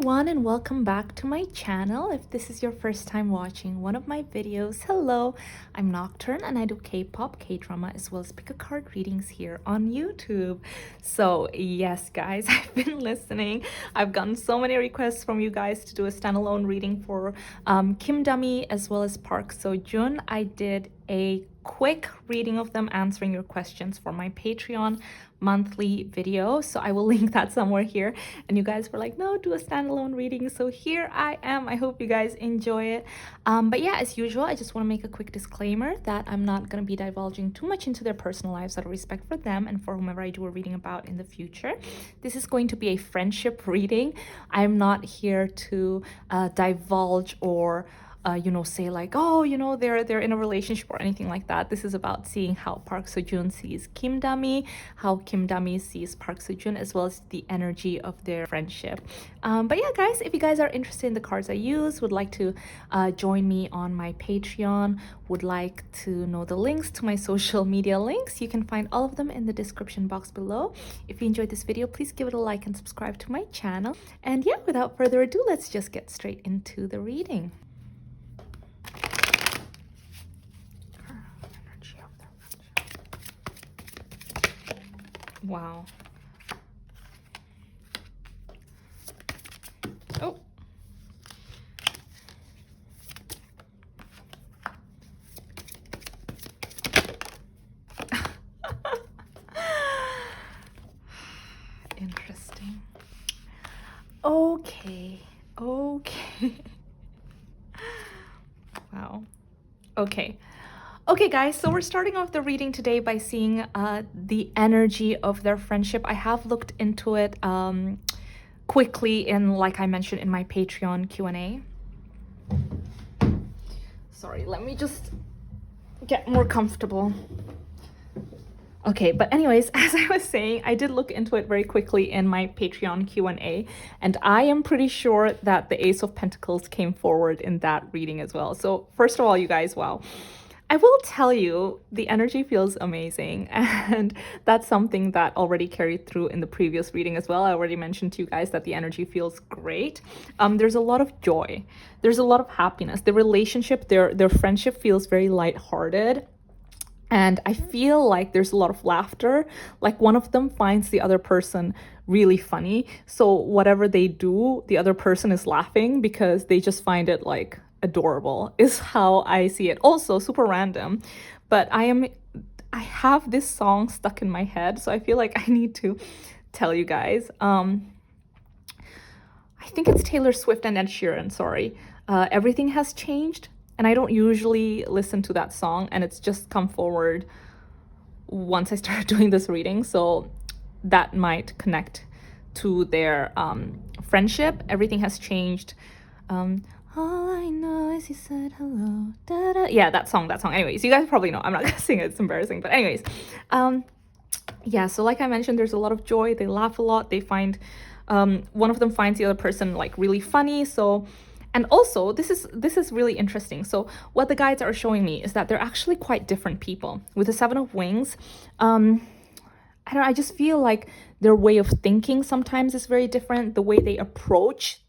everyone, and welcome back to my channel. If this is your first time watching one of my videos, hello, I'm Nocturne and I do K-pop, K-drama, as well as pick a card readings here on YouTube. So yes guys, I've been listening. I've gotten so many requests from you guys to do a standalone reading for Kim Dami as well as Park Seojoon. I did a quick reading of them answering your questions for my Patreon monthly video, so I will link that somewhere here. And you guys were like, no, do a standalone reading, so here I am. I hope you guys enjoy it. But yeah, as usual, I just want to make a quick disclaimer that I'm not going to be divulging too much into their personal lives out of respect for them and for whomever I do a reading about in the future. This is going to be a friendship reading. I'm not here to divulge or say like, oh, they're in a relationship or anything like that. This is about seeing how Park Seojoon sees Kim Dami, how Kim Dami sees Park Seojoon, as well as the energy of their friendship. But yeah, guys, if you guys are interested in the cards I use, would like to join me on my Patreon, would like to know the links to my social media links, you can find all of them in the description box below. If you enjoyed this video, please give it a like and subscribe to my channel. And yeah, without further ado, let's just get straight into the reading. Wow. Oh. Interesting. Okay. Wow. Okay, guys, so we're starting off the reading today by seeing the energy of their friendship. I have looked into it quickly like I mentioned in my Patreon Q&A. Sorry, let me just get more comfortable. Okay, but anyways, as I was saying, I did look into it very quickly in my Patreon Q&A, and I am pretty sure that the Ace of Pentacles came forward in that reading as well. So first of all, you guys, wow. I will tell you, the energy feels amazing, and that's something that already carried through in the previous reading as well. I already mentioned to you guys that the energy feels great. There's a lot of joy. There's a lot of happiness. The relationship, their friendship feels very lighthearted. And I feel like there's a lot of laughter. Like one of them finds the other person really funny. So whatever they do, the other person is laughing because they just find it like adorable, is how I see it. Also super random, but I have this song stuck in my head, so I feel like I need to tell you guys. I think it's Taylor Swift and Ed Sheeran, sorry. Everything Has Changed, and I don't usually listen to that song, and it's just come forward once I started doing this reading, so that might connect to their friendship. Everything Has Changed. All I know is you said hello. Da, da. Yeah, that song. Anyways, you guys probably know. I'm not gonna sing it. It's embarrassing. But anyways, yeah. So like I mentioned, there's a lot of joy. They laugh a lot. They find one of them finds the other person like really funny. So, and also this is really interesting. So what the guides are showing me is that they're actually quite different people. With the Seven of Wings, I just feel like their way of thinking sometimes is very different. The way they approach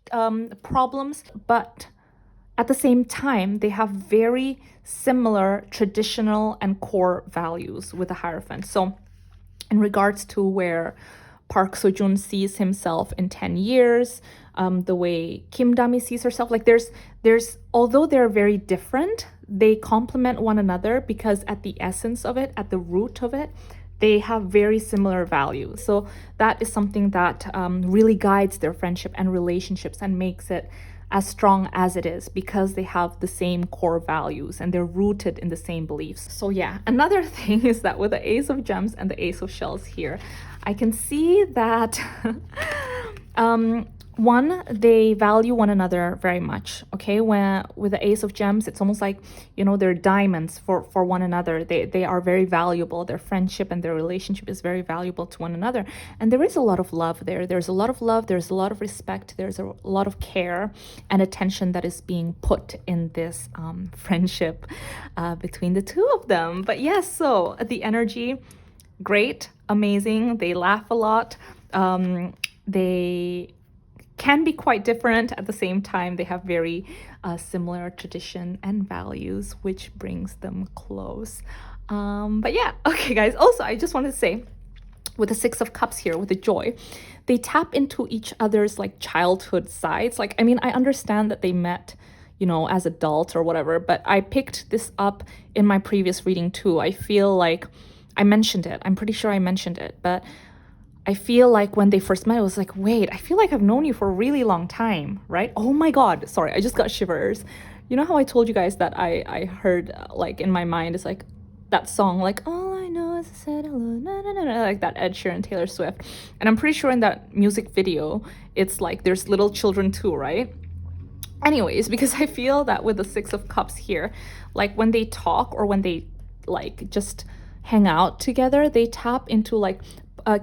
problems, but at the same time, they have very similar traditional and core values with the Hierophant. So in regards to where Park Seojoon sees himself in 10 years, the way Kim Dami sees herself, like there's although they're very different, they complement one another because at the essence of it, at the root of it, they have very similar values. So that is something that really guides their friendship and relationships and makes it as strong as it is, because they have the same core values and they're rooted in the same beliefs. So yeah, another thing is that with the Ace of Gems and the Ace of Shells here, I can see that one, they value one another very much. Okay, when with the Ace of Gems, it's almost like, they're diamonds for one another. They are very valuable. Their friendship and their relationship is very valuable to one another, and there is a lot of love there. There's a lot of love, there's a lot of respect, there's a lot of care and attention that is being put in this friendship between the two of them. But yes, so the energy, great, amazing. They laugh a lot. They can be quite different. At the same time, they have very similar tradition and values, which brings them close. But yeah, okay, guys. Also, I just wanted to say, with the Six of Cups here, with the Joy, they tap into each other's like childhood sides. Like, I mean, I understand that they met, you know, as adults or whatever, but I picked this up in my previous reading too. I feel like I mentioned it. I'm pretty sure I mentioned it, but I feel like when they first met, it was like, wait, I feel like I've known you for a really long time, right? Oh my God, sorry, I just got shivers. You know how I told you guys that I heard like in my mind, it's like that song, like, all I know is I said hello, na, na, na, na, like that Ed Sheeran, Taylor Swift. And I'm pretty sure in that music video, it's like there's little children too, right? Anyways, because I feel that with the Six of Cups here, like when they talk or when they like just hang out together, they tap into like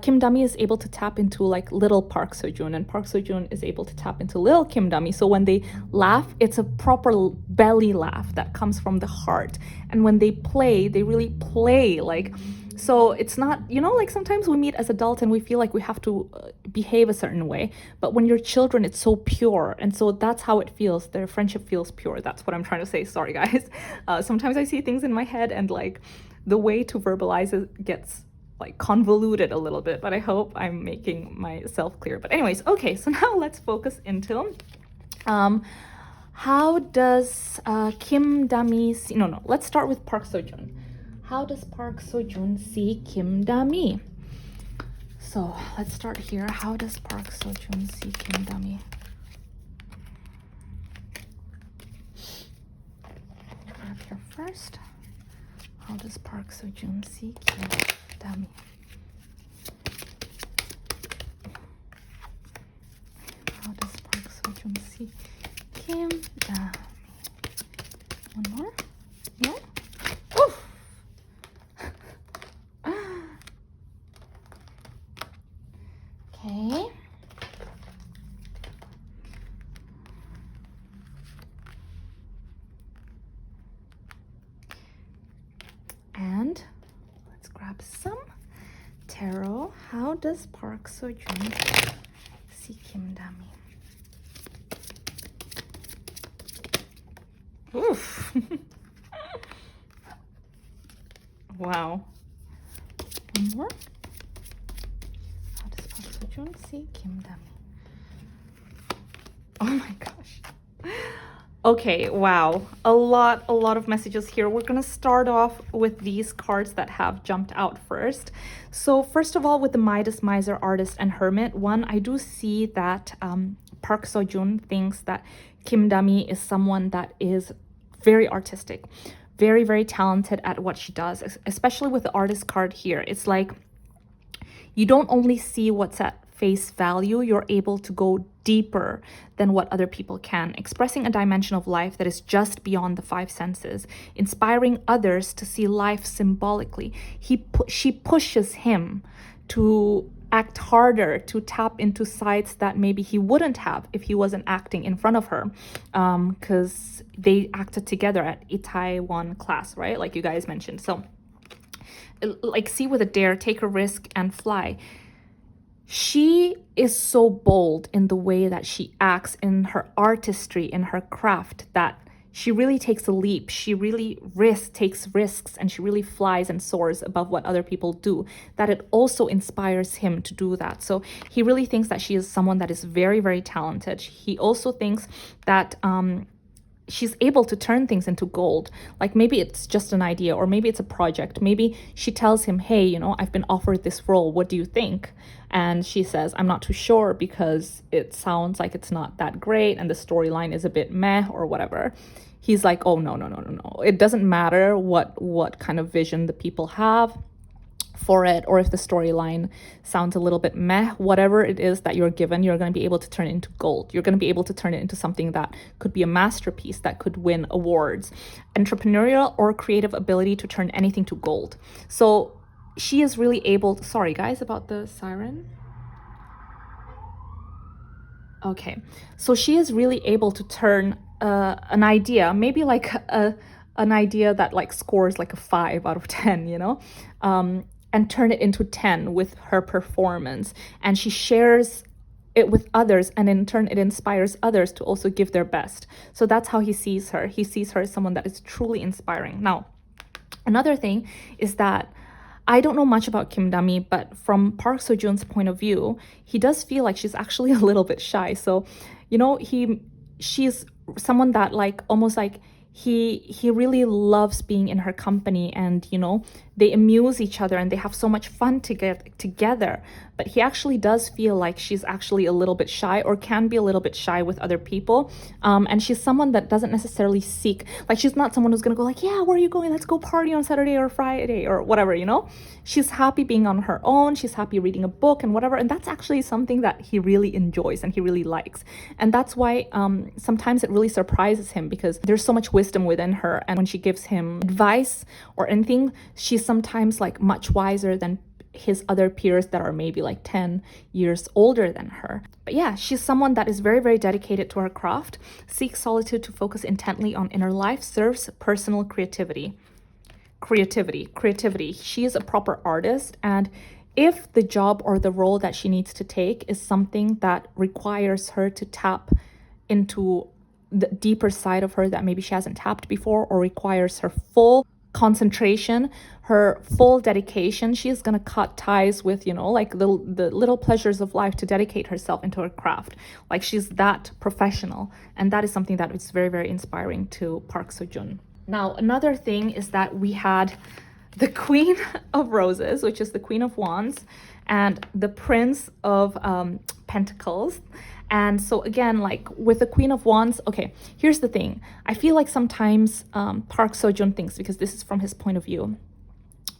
Kim Dami is able to tap into like little Park Seojoon, and Park Seojoon is able to tap into little Kim Dami. So when they laugh, it's a proper belly laugh that comes from the heart. And when they play, they really play like, so it's not, you know, like sometimes we meet as adults and we feel like we have to behave a certain way. But when you're children, it's so pure. And so that's how it feels. Their friendship feels pure. That's what I'm trying to say. Sorry, guys. Sometimes I see things in my head and like the way to verbalize it gets like convoluted a little bit, but I hope I'm making myself clear. But anyways, okay, so now let's focus into how does Kim Dami see, no, let's start with Park Seojoon. How does Park Seojoon see Kim Dami? So let's start here. How does Park Seojoon see Kim Dami? Grab here first. How does Park Seojoon see Kim Dami? How does Park Seojoon see Kim Dami? One more? No? Oof! Okay. And let's grab some tarot. How does Park Seojoon see Kim Dami? Oof. Wow. One more. How does Park Seojoon see Kim Dami? Oh my gosh. Okay, wow. A lot of messages here. We're gonna start off with these cards that have jumped out first. So first of all, with the Midas, Miser, Artist, and Hermit, one, I do see that Park Seojoon thinks that Kim Dami is someone that is very artistic, very, very talented at what she does, especially with the Artist card here. It's like you don't only see what's at face value, you're able to go deeper than what other people can, expressing a dimension of life that is just beyond the five senses, inspiring others to see life symbolically. She pushes him to act harder, to tap into sides that maybe he wouldn't have if he wasn't acting in front of her, because they acted together at Itaewon class, right? Like you guys mentioned. So like, see with a dare, take a risk and fly. She is so bold in the way that she acts, in her artistry, in her craft, that she really takes a leap. She really takes risks, and she really flies and soars above what other people do, that it also inspires him to do that. So he really thinks that she is someone that is very, very talented. He also thinks that she's able to turn things into gold. Like maybe it's just an idea, or maybe it's a project. Maybe she tells him, hey, you know, I've been offered this role. What do you think? And she says, I'm not too sure because it sounds like it's not that great and the storyline is a bit meh or whatever. He's like, oh, no. It doesn't matter what kind of vision the people have for it, or if the storyline sounds a little bit meh, whatever it is that you're given, you're going to be able to turn it into gold. You're going to be able to turn it into something that could be a masterpiece, that could win awards. Entrepreneurial or creative ability to turn anything to gold. So she is really able, sorry guys about the siren. Okay, so she is really able to turn an idea, maybe like an idea that like scores like a 5 out of 10, you know, and turn it into 10 with her performance. And she shares it with others, and in turn it inspires others to also give their best. So that's how he sees her. He sees her as someone that is truly inspiring. Now, another thing is that I don't know much about Kim Dami, but from Park Seojoon's point of view, he does feel like she's actually a little bit shy. So, you know, she's someone that like almost like he really loves being in her company, and you know, they amuse each other and they have so much fun together. But he actually does feel like she's actually a little bit shy, or can be a little bit shy with other people. And she's someone that doesn't necessarily seek, like she's not someone who's gonna go like, yeah, where are you going? Let's go party on Saturday or Friday or whatever, you know? She's happy being on her own. She's happy reading a book and whatever. And that's actually something that he really enjoys and he really likes. And that's why sometimes it really surprises him, because there's so much wisdom within her. And when she gives him advice or anything, she's sometimes like much wiser than his other peers that are maybe like 10 years older than her. But yeah, she's someone that is very, very dedicated to her craft, seeks solitude to focus intently on inner life, serves personal creativity. She is a proper artist, and if the job or the role that she needs to take is something that requires her to tap into the deeper side of her that maybe she hasn't tapped before, or requires her full concentration, her full dedication, she's gonna cut ties with, you know, like the little pleasures of life to dedicate herself into her craft. Like she's that professional, and that is something that is very, very inspiring to Park Seojoon. Now, another thing is that we had the Queen of Roses, which is the Queen of Wands, and the Prince of Pentacles. And so again, like with the Queen of Wands, okay, here's the thing. I feel like sometimes Park Seojoon thinks, because this is from his point of view,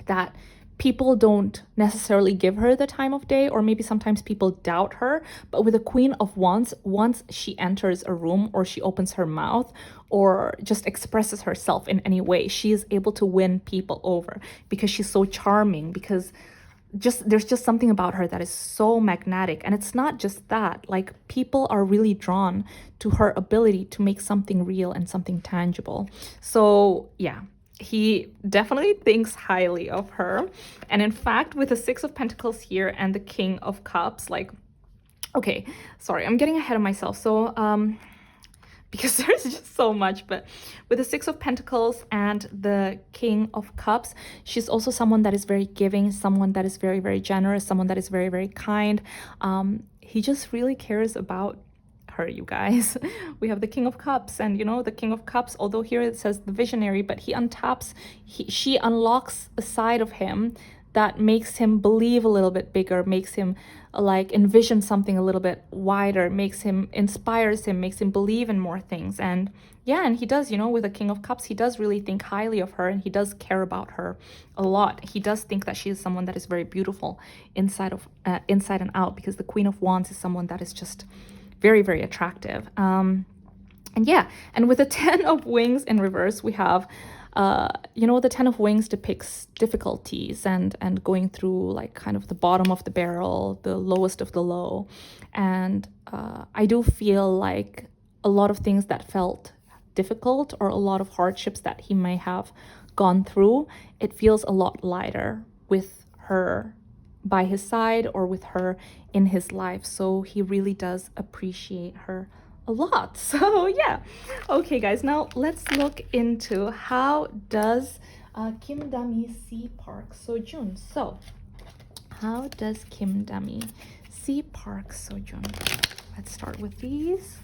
that people don't necessarily give her the time of day, or maybe sometimes people doubt her. But with the Queen of Wands, once she enters a room, or she opens her mouth, or just expresses herself in any way, she is able to win people over, because she's so charming, because there's just something about her that is so magnetic. And it's not just that, like people are really drawn to her ability to make something real and something tangible. So yeah, he definitely thinks highly of her. And in fact, with the Six of Pentacles here and the King of Cups, like, okay, sorry, I'm getting ahead of myself. So because there's just so much, but with the Six of Pentacles and the King of Cups, she's also someone that is very giving, someone that is very, very generous, someone that is very, very kind. He just really cares about her, you guys. We have the King of Cups, and you know, the King of Cups, although here it says the visionary, but he untaps, she unlocks a side of him that makes him believe a little bit bigger, makes him like envision something a little bit wider, inspires him, makes him believe in more things. And yeah, and he does, you know, with the King of Cups, he does really think highly of her, and he does care about her a lot. He does think that she is someone that is very beautiful inside and out, because the Queen of Wands is someone that is just very, very attractive. And yeah, and with the Ten of Wings in reverse, we have you know, the Ten of Wings depicts difficulties and going through like kind of the bottom of the barrel, the lowest of the low. And I do feel like a lot of things that felt difficult, or a lot of hardships that he may have gone through, it feels a lot lighter with her by his side, or with her in his life. So he really does appreciate her a lot. So yeah, okay guys, now let's look into how does Kim Dami see Park Seojoon. So how does Kim Dami see Park Seojoon? Let's start with these.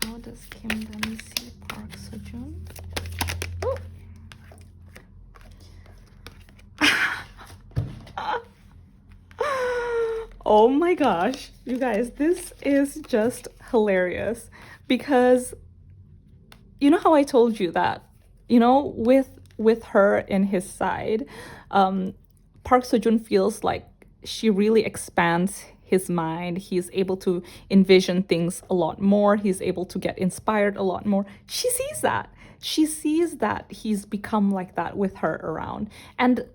How does Kim Dami see Park Seojoon? Oh my gosh, you guys, this is just hilarious, because you know how I told you that, you know, with her in his side, Park Seojoon feels like she really expands his mind. He's able to envision things a lot more. He's able to get inspired a lot more. She sees that. She sees that he's become like that with her around. And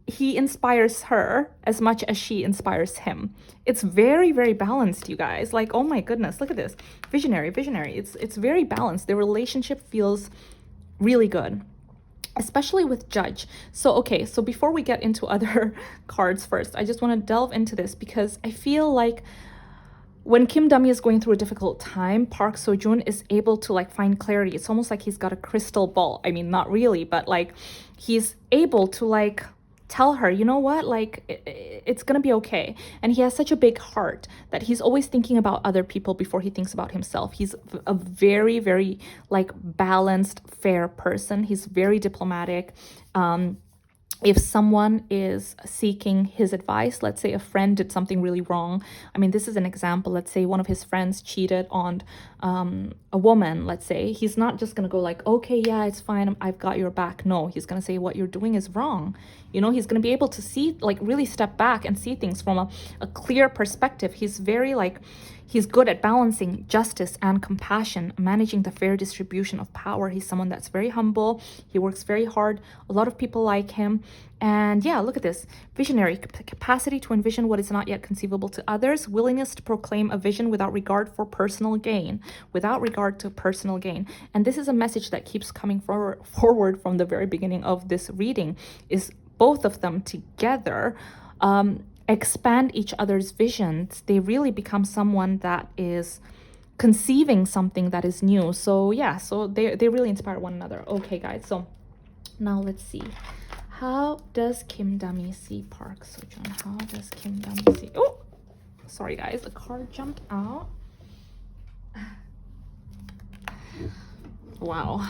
he inspires her as much as she inspires him. It's very, very balanced, you guys. Like, oh my goodness, look at this. Visionary. It's very balanced. The relationship feels really good. especially with Judge. So, okay, so before we get into other cards first, I just want to delve into this because I feel like when Kim Dami is going through a difficult time, Park Seojoon is able to like find clarity. It's almost like he's got a crystal ball. I mean, not really, but like he's able to like tell her, you know what, like it's gonna be okay. And he has such a big heart that he's always thinking about other people before he thinks about himself. He's a very, very like balanced, fair person. He's very diplomatic. If someone is seeking his advice, let's say a friend did something really wrong. I mean, this is an example. Let's say one of his friends cheated on a woman, let's say. He's not just going to go like, okay, yeah, it's fine. I've got your back. No, he's going to say what you're doing is wrong. You know, he's going to be able to see, like really step back and see things from a clear perspective. He's very like, he's good at balancing justice and compassion, managing the fair distribution of power. He's someone that's very humble. He works very hard. A lot of people like him. And yeah, look at this. Visionary, capacity to envision what is not yet conceivable to others, willingness to proclaim a vision without regard for personal gain, without regard to personal gain. And this is a message that keeps coming forward from the very beginning of this reading, is both of them together expand each other's visions. They really become someone that is conceiving something that is new. So yeah, so they really inspire one another. Okay, guys, so now let's see. How does Kim Dami see Park Seojoon? How does Kim Dami see... Oh, sorry, guys. A card jumped out. Wow.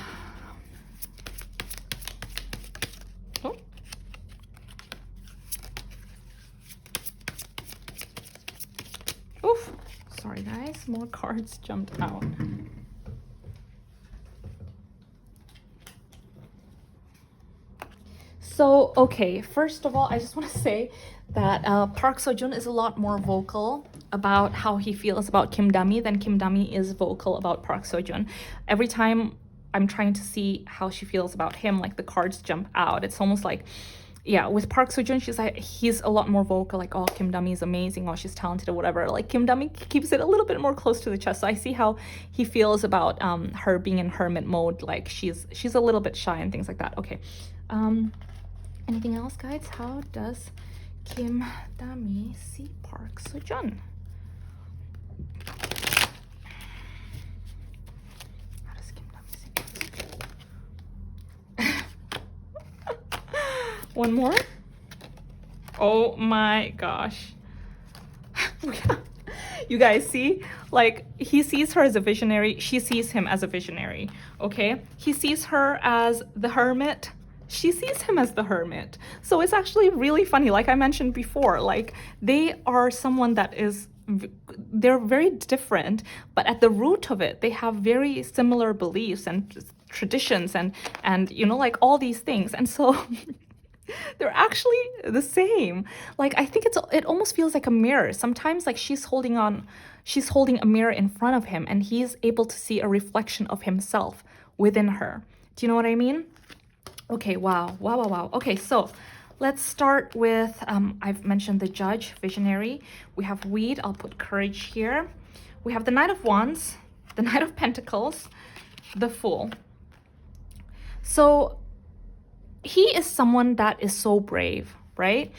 Oh. Oof. Sorry, guys. More cards jumped out. So, okay, first of all, I just want to say that Park Seojoon is a lot more vocal about how he feels about Kim Dami than Kim Dami is vocal about Park Seojoon. Every time I'm trying to see how she feels about him, like the cards jump out. It's almost like, yeah, with Park Seojoon, she's like, he's a lot more vocal, like, oh, Kim Dami is amazing, oh, she's talented or whatever. Like, Kim Dami keeps it a little bit more close to the chest. So I see how he feels about her being in hermit mode, like she's a little bit shy and things like that. Okay. Anything else, guys? How does Kim Dami see Park Seojoon? How does Kim Dami see Park Seojoon? One more? Oh my gosh. You guys see? Like, he sees her as a visionary. She sees him as a visionary, okay? He sees her as the hermit. She sees him as the hermit. So it's actually really funny. Like I mentioned before, like they are someone that is, they're very different, but at the root of it, they have very similar beliefs and traditions and you know, like all these things. And so they're actually the same. Like, I think it almost feels like a mirror. Sometimes like she's holding a mirror in front of him and he's able to see a reflection of himself within her. Do you know what I mean? Okay, wow. Okay, so let's start with, I've mentioned the Judge, visionary. We have Weed, I'll put courage here. We have the Knight of Wands, the Knight of Pentacles, the Fool. So he is someone that is so brave, right?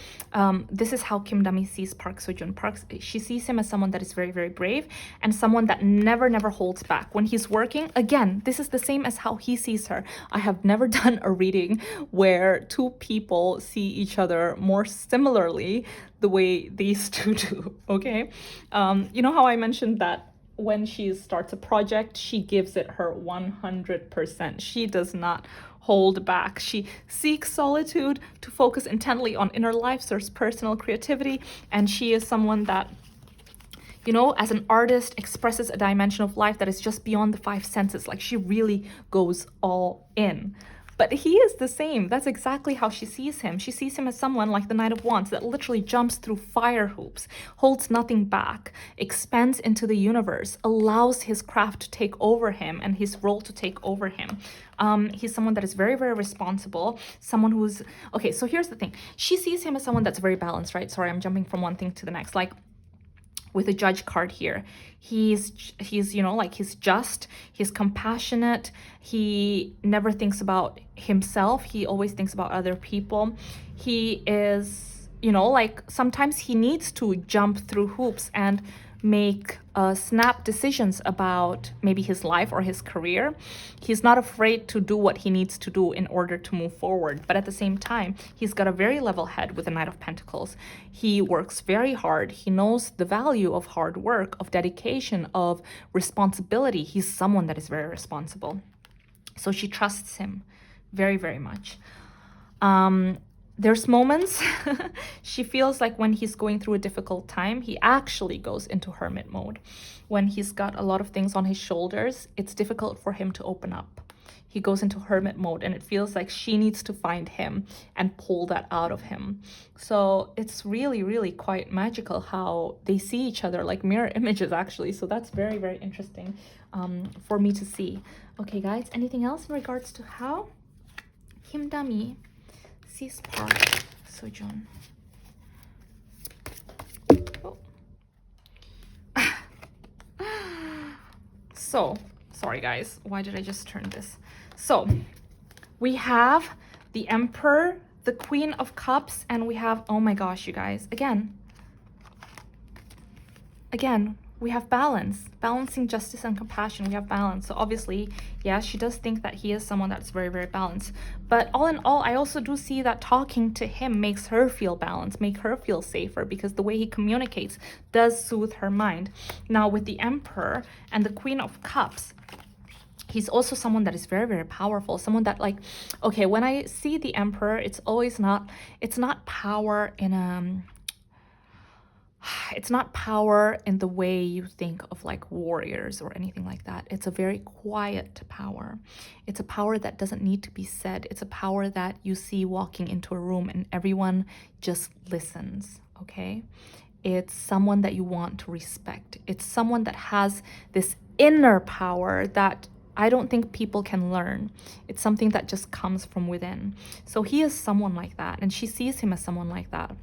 This is how Kim Dami sees Park Seojoon. She sees him as someone that is very, very brave and someone that never holds back. When he's working, again, this is the same as how he sees her. I have never done a reading where two people see each other more similarly the way these two do, okay? You know how I mentioned that when she starts a project, she gives it her 100%. She does not hold back. She seeks solitude to focus intently on inner life, serves personal creativity, and she is someone that, you know, as an artist, expresses a dimension of life that is just beyond the five senses. Like, she really goes all in. But he is the same. That's exactly how she sees him. She sees him as someone like the Knight of Wands that literally jumps through fire hoops, holds nothing back, expands into the universe, allows his craft to take over him and his role to take over him. He's someone that is very, very responsible, someone who's... Okay, so here's the thing. She sees him as someone that's very balanced, right? Sorry, I'm jumping from one thing to the next. Like, with a Judge card here. He's you know, like he's just, he's compassionate, he never thinks about himself, he always thinks about other people. He is, you know, like sometimes he needs to jump through hoops and make snap decisions about maybe his life or his career. He's not afraid to do what he needs to do in order to move forward, but at the same time, he's got a very level head with the Knight of Pentacles. He works very hard. He knows the value of hard work, of dedication, of responsibility. He's someone that is very responsible. So she trusts him very, very much. There's moments she feels like when he's going through a difficult time, he actually goes into hermit mode. When he's got a lot of things on his shoulders, it's difficult for him to open up. He goes into hermit mode, and it feels like she needs to find him and pull that out of him. So it's really, really quite magical how they see each other like mirror images, actually. So that's very, very interesting for me to see. Okay, guys, anything else in regards to how Kim Dami sees Park Seojoon? Oh. So, sorry guys, why did I just turn this? So, we have the Emperor, the Queen of Cups, and we have, oh my gosh, you guys, again, we have balance, balancing justice and compassion. We have balance. So obviously, yeah, she does think that he is someone that's very, very balanced. But all in all, I also do see that talking to him makes her feel balanced, make her feel safer, because the way he communicates does soothe her mind. Now with the Emperor and the Queen of Cups, he's also someone that is very, very powerful. Someone that, like, okay, when I see the Emperor, it's not power in it's not power in the way you think of like warriors or anything like that. It's a very quiet power. It's a power that doesn't need to be said. It's a power that you see walking into a room and everyone just listens, okay? It's someone that you want to respect. It's someone that has this inner power that I don't think people can learn. It's something that just comes from within. So he is someone like that, and she sees him as someone like that.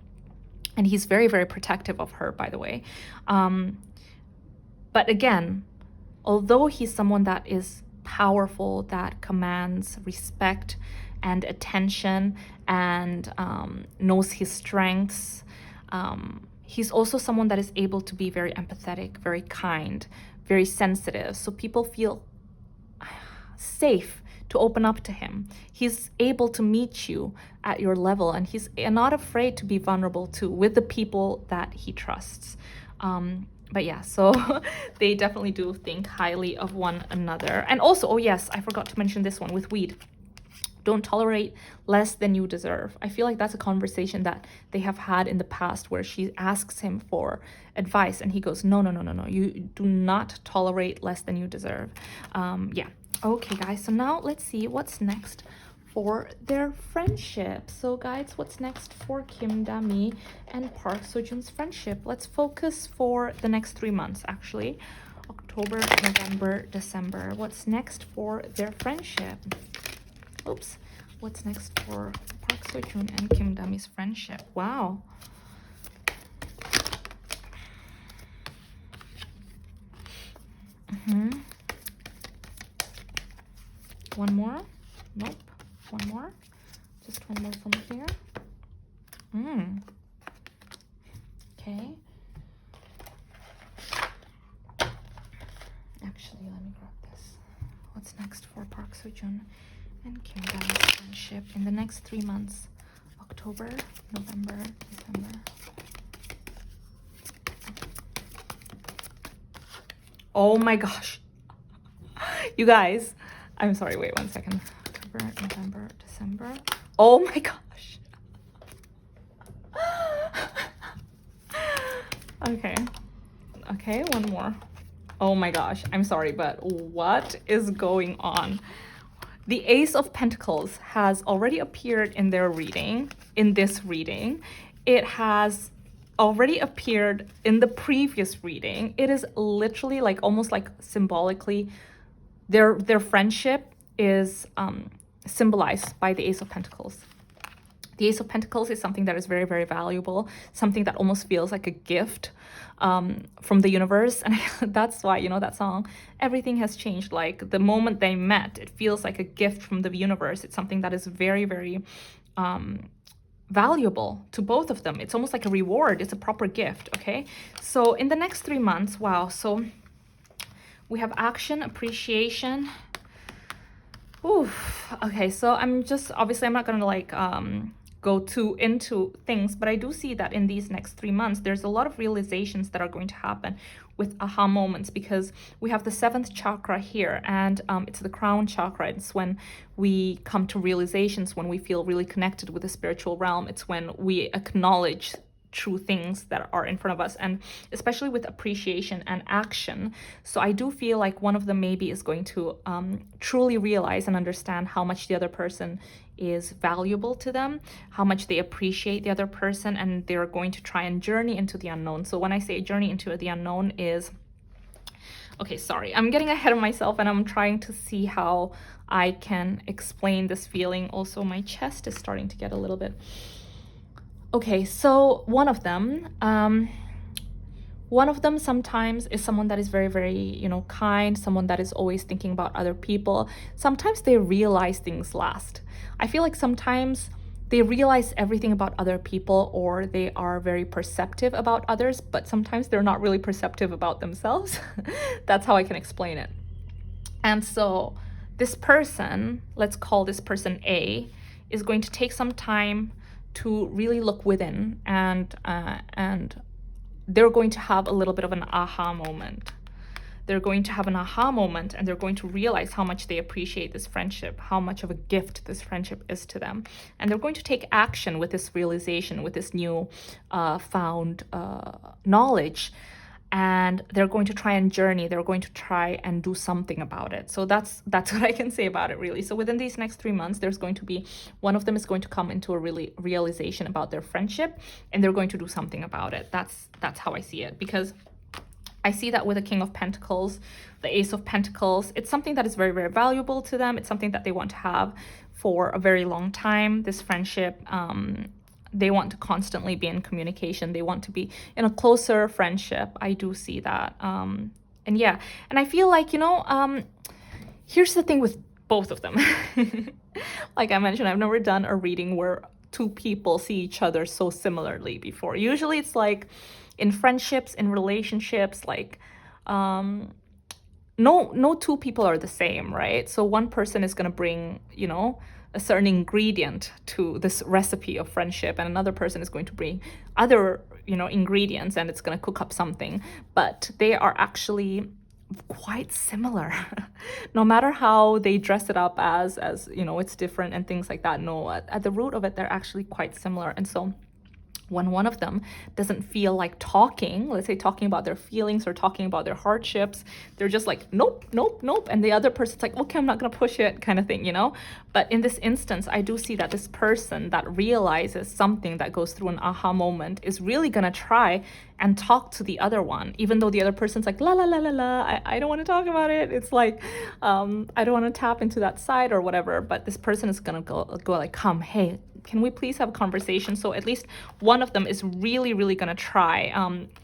And he's very, very protective of her, by the way. But again, although he's someone that is powerful, that commands respect and attention and knows his strengths, he's also someone that is able to be very empathetic, very kind, very sensitive. So people feel safe to open up to him. He's able to meet you at your level, and he's not afraid to be vulnerable too with the people that he trusts. But yeah, so they definitely do think highly of one another. And also, oh yes, I forgot to mention this one with weed. Don't tolerate less than you deserve. I feel like that's a conversation that they have had in the past where she asks him for advice and he goes, no, you do not tolerate less than you deserve. Yeah. Okay, guys, so now let's see what's next for their friendship. So guys, what's next for Kim Dami and Park Seojoon's friendship? Let's focus for the next 3 months, actually. October, November, December. What's next for their friendship? Oops. What's next for Park Seojoon and Kim Dami's friendship? Wow. One more? Nope. One more? Just one more from here. Okay. Actually, let me grab this. What's next for Park Seojoon and Kim Dami's friendship in the next 3 months? October, November, December. Oh my gosh. You guys, I'm sorry, wait 1 second. October, November, December. Oh my gosh. Okay, one more. Oh my gosh, I'm sorry, but what is going on? The Ace of Pentacles has already appeared in their reading, in this reading. It has already appeared in the previous reading. It is literally like almost like symbolically, their friendship is symbolized by the Ace of Pentacles. The Ace of Pentacles is something that is very, very valuable, something that almost feels like a gift from the universe. And that's why, you know, that song, everything has changed. Like the moment they met, it feels like a gift from the universe. It's something that is very, very valuable to both of them. It's almost like a reward. It's a proper gift, okay? So in the next 3 months, wow. So we have action, appreciation. Oof. Okay, so I'm just, obviously I'm not gonna like go too into things, but I do see that in these next 3 months, there's a lot of realizations that are going to happen with aha moments, because we have the 7th chakra here, and it's the crown chakra. It's when we come to realizations, when we feel really connected with the spiritual realm. It's when we acknowledge true things that are in front of us, and especially with appreciation and action. So I do feel like one of them maybe is going to truly realize and understand how much the other person is valuable to them, how much they appreciate the other person, and they're going to try and journey into the unknown. So when I say journey into the unknown is, okay, sorry, I'm getting ahead of myself and I'm trying to see how I can explain this feeling. Also, my chest is starting to get a little bit. Okay, so one of them sometimes is someone that is very, very, you know, kind, someone that is always thinking about other people. Sometimes they realize things last. I feel like sometimes they realize everything about other people, or they are very perceptive about others, but sometimes they're not really perceptive about themselves. That's how I can explain it. And so this person, let's call this person A, is going to take some time to really look within, and they're going to have a little bit of an aha moment. They're going to have an aha moment, and they're going to realize how much they appreciate this friendship, how much of a gift this friendship is to them. And they're going to take action with this realization, with this new found knowledge. And they're going to try and journey. They're going to try and do something about it. So that's what I can say about it, really. So within these next 3 months, there's going to be, one of them is going to come into a really realization about their friendship, and they're going to do something about it. That's how I see it, because I see that with the King of Pentacles, the Ace of Pentacles. It's something that is very, very valuable to them. It's something that they want to have for a very long time, this friendship. They want to constantly be in communication. They want to be in a closer friendship. I do see that. And yeah, and I feel like, you know, here's the thing with both of them. Like I mentioned, I've never done a reading where two people see each other so similarly before. Usually it's like in friendships, in relationships, like no two people are the same, right? So one person is going to bring, you know, a certain ingredient to this recipe of friendship, and another person is going to bring other, you know, ingredients, and it's going to cook up something, but they are actually quite similar. No matter how they dress it up as you know, it's different and things like that. No, at the root of it, they're actually quite similar. And so when one of them doesn't feel like talking, let's say talking about their feelings or talking about their hardships, they're just like, nope, nope, nope. And the other person's like, okay, I'm not going to push it, kind of thing, you know? But in this instance, I do see that this person that realizes something, that goes through an aha moment, is really going to try and talk to the other one, even though the other person's like, la, la, la, la, la, I don't want to talk about it. It's like, I don't want to tap into that side or whatever. But this person is going to go like, come, hey, can we please have a conversation? So at least one of them is really, really going to try,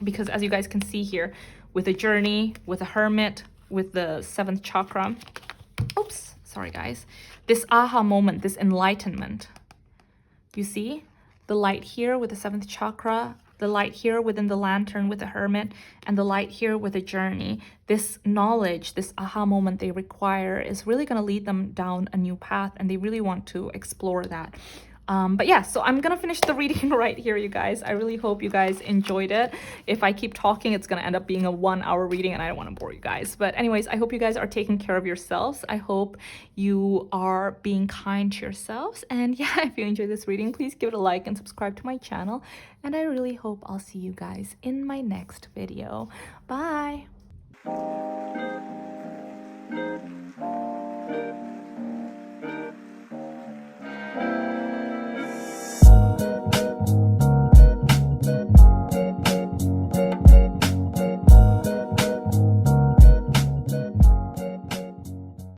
because as you guys can see here, with a journey, with a hermit, with the 7th chakra, oops, sorry guys, this aha moment, this enlightenment, you see the light here with the 7th chakra, the light here within the lantern with the hermit, and the light here with the journey. This knowledge, this aha moment they require is really going to lead them down a new path, and they really want to explore that. But yeah, so I'm gonna finish the reading right here, you guys. I really hope you guys enjoyed it. If I keep talking, it's gonna end up being a 1-hour reading, and I don't want to bore you guys. But anyways, I hope you guys are taking care of yourselves. I hope you are being kind to yourselves. And yeah, if you enjoyed this reading, please give it a like and subscribe to my channel. And I really hope I'll see you guys in my next video. Bye!